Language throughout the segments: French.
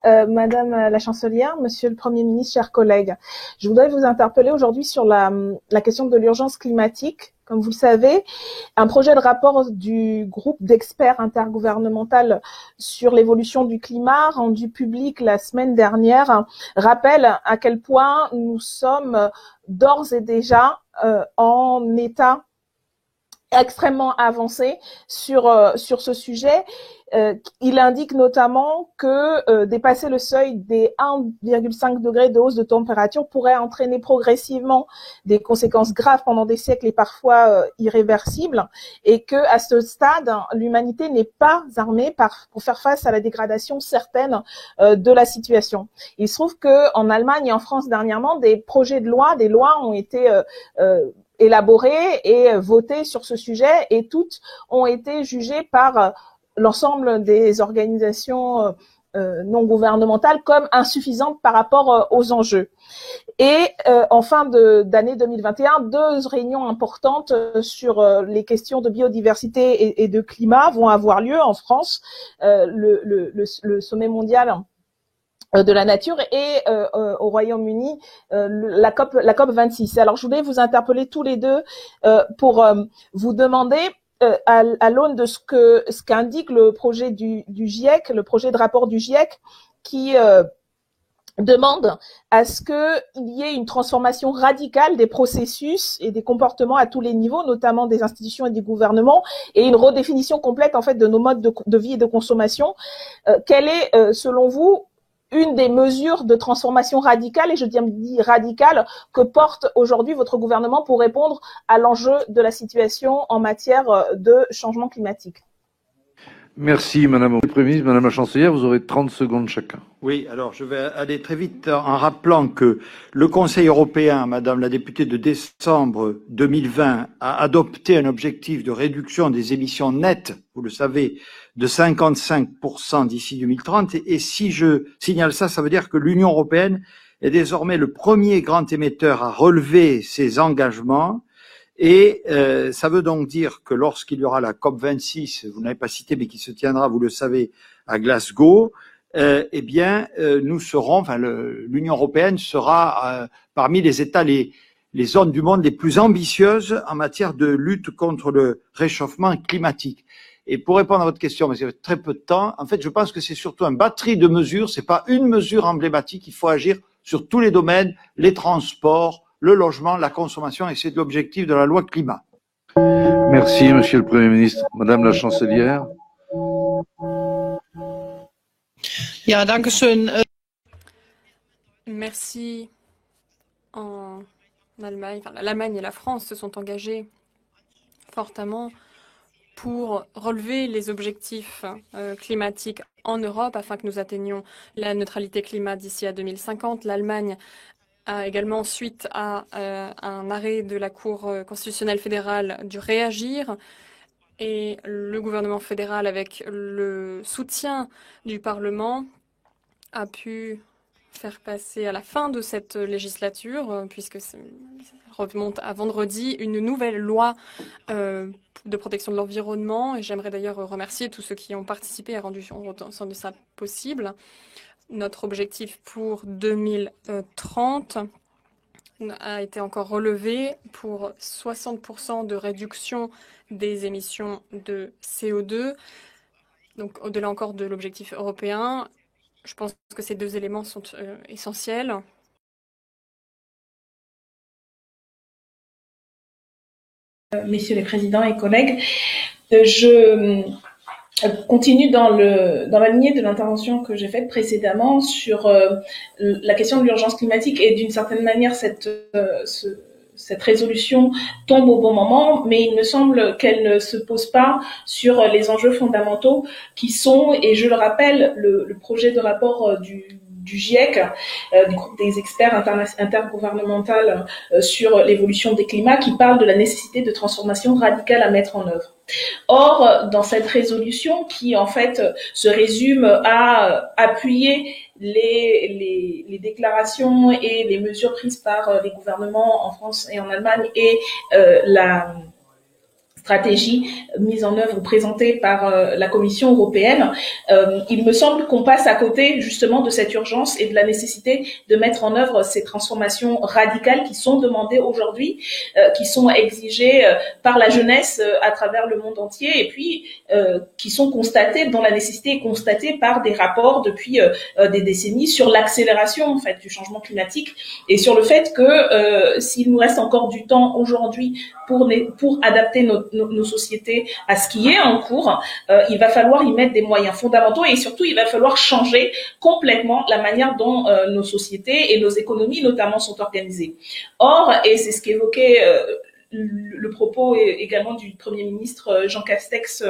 Madame la chancelière, Monsieur le Premier ministre, chers collègues. Je voudrais vous interpeller aujourd'hui sur la question de l'urgence climatique. Comme vous le savez, un projet de rapport du groupe d'experts intergouvernemental sur l'évolution du climat, rendu public la semaine dernière, rappelle à quel point nous sommes d'ores et déjà en état extrêmement avancé sur ce sujet. Il indique notamment que dépasser le seuil des 1,5 degrés de hausse de température pourrait entraîner progressivement des conséquences graves pendant des siècles et parfois irréversibles, et que à ce stade, l'humanité n'est pas armée pour faire face à la dégradation certaine de la situation. Il se trouve que en Allemagne et en France dernièrement, des lois ont été élaborées et votées sur ce sujet, et toutes ont été jugées par l'ensemble des organisations non gouvernementales comme insuffisantes par rapport aux enjeux. Et en fin d'année 2021, deux réunions importantes sur les questions de biodiversité et de climat vont avoir lieu en France. Le sommet mondial de la nature, et au Royaume-Uni la COP 26. Alors je voulais vous interpeller tous les deux pour vous demander, à l'aune de ce qu'indique le projet du GIEC, le projet de rapport du GIEC, qui demande à ce qu'il y ait une transformation radicale des processus et des comportements à tous les niveaux, notamment des institutions et des gouvernements, et une redéfinition complète en fait de nos modes de vie et de consommation. Quelle est, selon vous, une des mesures de transformation radicale, et je dis radicale, que porte aujourd'hui votre gouvernement pour répondre à l'enjeu de la situation en matière de changement climatique? Merci, Madame la Première ministre. Madame la Chancelière, vous aurez 30 secondes chacun. Oui, alors je vais aller très vite en rappelant que le Conseil européen, Madame la députée, de décembre 2020, a adopté un objectif de réduction des émissions nettes, vous le savez, de 55% d'ici 2030. Et si je signale ça, ça veut dire que l'Union européenne est désormais le premier grand émetteur à relever ses engagements. Et ça veut donc dire que lorsqu'il y aura la COP26, vous n'avez pas cité, mais qui se tiendra, vous le savez, à Glasgow, eh bien, nous serons, enfin, l'Union européenne sera parmi les États, les zones du monde les plus ambitieuses en matière de lutte contre le réchauffement climatique. Et pour répondre à votre question, parce qu'il y a très peu de temps, en fait, je pense que c'est surtout une batterie de mesures. C'est pas une mesure emblématique. Il faut agir sur tous les domaines, les transports, le logement, la consommation, et c'est l'objectif de la loi climat. Merci, Monsieur le Premier ministre. Madame la Chancelière. Ja, danke schön. Merci. En Allemagne, l'Allemagne et la France se sont engagés fortement pour relever les objectifs climatiques en Europe afin que nous atteignions la neutralité climat d'ici à 2050. L'Allemagne a également, suite à un arrêt de la Cour constitutionnelle fédérale, dû réagir, et le gouvernement fédéral, avec le soutien du Parlement, a pu faire passer à la fin de cette législature, puisque ça remonte à vendredi, une nouvelle loi de protection de l'environnement. Et j'aimerais d'ailleurs remercier tous ceux qui ont participé et rendu de ça possible. Notre objectif pour 2030 a été encore relevé pour 60% de réduction des émissions de CO2. Donc au-delà encore de l'objectif européen, je pense que ces deux éléments sont essentiels. Messieurs les présidents et collègues, je continue dans la lignée de l'intervention que j'ai faite précédemment sur la question de l'urgence climatique, et d'une certaine manière cette résolution tombe au bon moment, mais il me semble qu'elle ne se pose pas sur les enjeux fondamentaux qui sont, et je le rappelle, le projet de rapport du GIEC, du groupe des experts intergouvernemental sur l'évolution des climats, qui parle de la nécessité de transformation radicale à mettre en œuvre. Or, dans cette résolution, qui en fait se résume à appuyer les déclarations et les mesures prises par les gouvernements en France et en Allemagne, et la stratégie mise en œuvre ou présentée par la Commission européenne, il me semble qu'on passe à côté justement de cette urgence et de la nécessité de mettre en œuvre ces transformations radicales qui sont demandées aujourd'hui, qui sont exigées par la jeunesse à travers le monde entier et puis qui sont constatées, dont la nécessité est constatée par des rapports depuis des décennies sur l'accélération en fait du changement climatique et sur le fait que s'il nous reste encore du temps aujourd'hui pour adapter nos sociétés à ce qui est en cours, il va falloir y mettre des moyens fondamentaux et surtout il va falloir changer complètement la manière dont nos sociétés et nos économies notamment sont organisées. Or, et c'est ce qu'évoquait le propos également du Premier ministre Jean Castex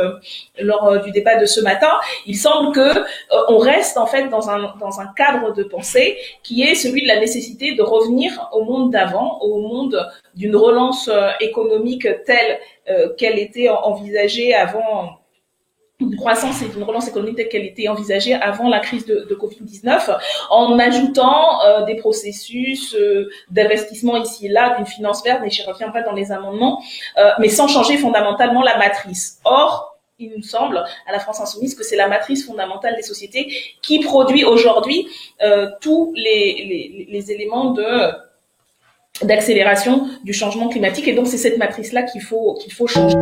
lors du débat de ce matin, il semble que on reste en fait dans un cadre de pensée qui est celui de la nécessité de revenir au monde d'avant, au monde d'une relance économique telle qu'elle était envisagée avant, une croissance et une relance économique telle qu'elle était envisagée avant la crise de Covid-19, en ajoutant des processus d'investissement ici et là, d'une finance verte, et j'y reviendrai dans les amendements, mais sans changer fondamentalement la matrice. Or, il nous semble, à la France Insoumise, que c'est la matrice fondamentale des sociétés qui produit aujourd'hui tous les éléments d'accélération du changement climatique, et donc c'est cette matrice-là qu'il faut changer.